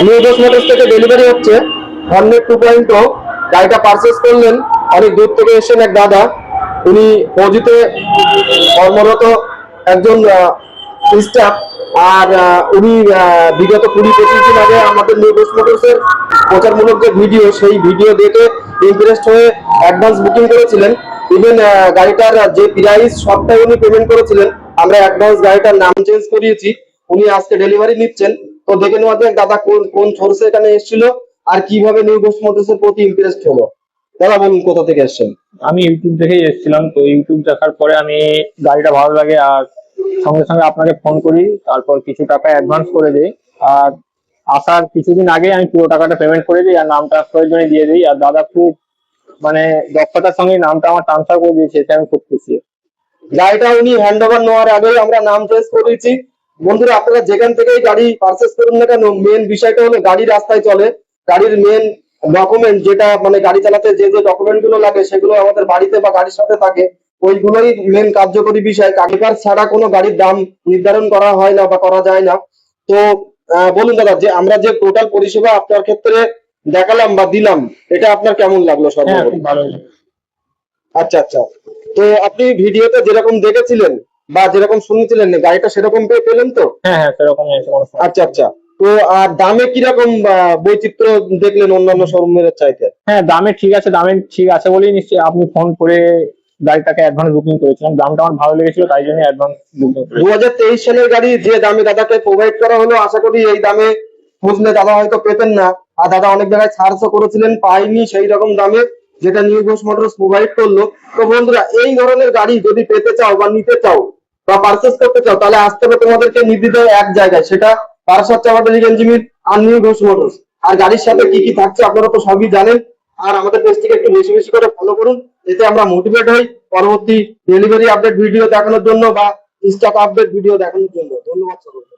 New Ghosh motors থেকে delivery হচ্ছে Hornet 2.0। গাড়িটা পারচেস করলেন অনেক দূর থেকে এসেছেন এক দাদা। উনি ফৌজিতে কর্মরত একজন স্টাফ। আর উনি বিগত 20-25 দিন আগে আমাদের নিউ ঘোষ মোটরসের প্রচারমূলক যে ভিডিও, সেই ভিডিও দেখে ইমপ্রেসড হয়ে অ্যাডভান্স বুকিং করেছিলেন। ইভেন গাড়িটার যে প্রাইস সবটাই উনি পেমেন্ট করেছিলেন। আমরা অ্যাডভান্স গাড়িটার নাম চেঞ্জ করিয়েছি। উনি আজকে ডেলিভারি নিচ্ছেন। তো দেখে নেওয়া যাক দাদা কোন কোন সোর্সে এখানে এসেছিল আর কিভাবে নিউ ঘোষ মোটরস এর প্রতি ইমপ্রেসড হলো। দাদা বলুন কোথা থেকে এসেছেন। আমি ইউটিউব দেখেই এসেছিলাম। তো ইউটিউব দেখার পরে আমি গাড়িটা ভালো লাগে আর সঙ্গে সঙ্গে আপনাকে ফোন করি, তারপর কিছু টাকা অ্যাডভান্স করে দিই। আর আসার কিছুদিন আগে আমি পুরো টাকাটা পেমেন্ট করে দিই আর নাম ট্রান্সফারের জন্য দিয়ে দিই। আর দাদা খুব মানে দক্ষতার সঙ্গে নামটা আমার ট্রান্সফার করে দিয়েছে, এতে আমি খুব খুশি। গাড়িটা উনি হ্যান্ড ওভার নেওয়ার আগে আমরা নাম চেঞ্জ করেছি। বন্ধুরা আপনারা যেখান থেকেই গাড়ি পারচেস করুন না কেন, মেন বিষয়টা হলো গাড়ি রাস্তায় চলে। গাড়ির মেন ডকুমেন্ট যেটা মানে গাড়ি চালাতে যে যে ডকুমেন্ট গুলো লাগে সেগুলো আমাদের বাড়িতে বা গাড়ির সাথে থাকে, ওইগুলোই মেন কার্যকরী বিষয়। কাগজ ছাড়া কোনো গাড়ির দাম নির্ধারণ করা হয় না বা করা যায় না। তো বলুন দাদা, যে আমরা যে টোটাল পরিষেবা আপনার ক্ষেত্রে দেখালাম বা দিলাম, এটা আপনার কেমন লাগলো হ্যাঁ, সর্বোপরি? খুব ভালো লাগে। আচ্ছা আচ্ছা। তো আপনি ভিডিওতে যেরকম দেখেছিলেন বা যেরকম শুনেছিলেন গাড়িটা সেরকম পেলেন তো? হ্যাঁ হ্যাঁ, সেরকমই আছে কোনো সমস্যা আচ্ছা আচ্ছা। তো আর দামে কিরকম বৈচিত্র্য দেখলেন অন্যান্য শোরুমের চাইতে? হ্যাঁ, দামে ঠিক আছে, দামে ঠিক আছে বলেই নিশ্চয়ই আপনি ফোন করে গাড়িটাকে অ্যাডভান্স বুকিং করেছিলাম। দামটা আমার ভালো লেগেছিল, তাই জন্য অ্যাডভান্স বুকিং করেছি। 2023 সালের গাড়ি যে দামে দাদাকে প্রোভাইড করা হলো, আশা করি এই দামে খুঁজলে দাদা হয়তো পেতেন না। আর দাদা অনেক জায়গায় ছাড়ও করেছিলেন, পাইনি সেই রকম দামে যেটা নিউ ঘোষ মোটরস প্রোভাইড করলো। তো বন্ধুরা, এই ধরনের গাড়ি যদি পেতে চাও বা নিতে চাও বা পারচেস করতে চাও, তাহলে আসতে হবে তোমাদেরকে নির্দ্বিধায় এক জায়গায়, সেটা বারাসাত চাপাটা লিগেঞ্জিমির আর নিউ ঘোষ মোটরস। আর গাড়ির সাথে কি কি থাকছে আপনারা তো সবই জানেন। আর আমাদের পেজটিকে একটু বেশি বেশি করে ফলো করুন, এতে আমরা মোটিভেট হই পরবর্তী ডেলিভারি আপডেট ভিডিও দেখানোর জন্য বা স্টক আপডেট ভিডিও দেখানোর জন্য। ধন্যবাদ সকলকে।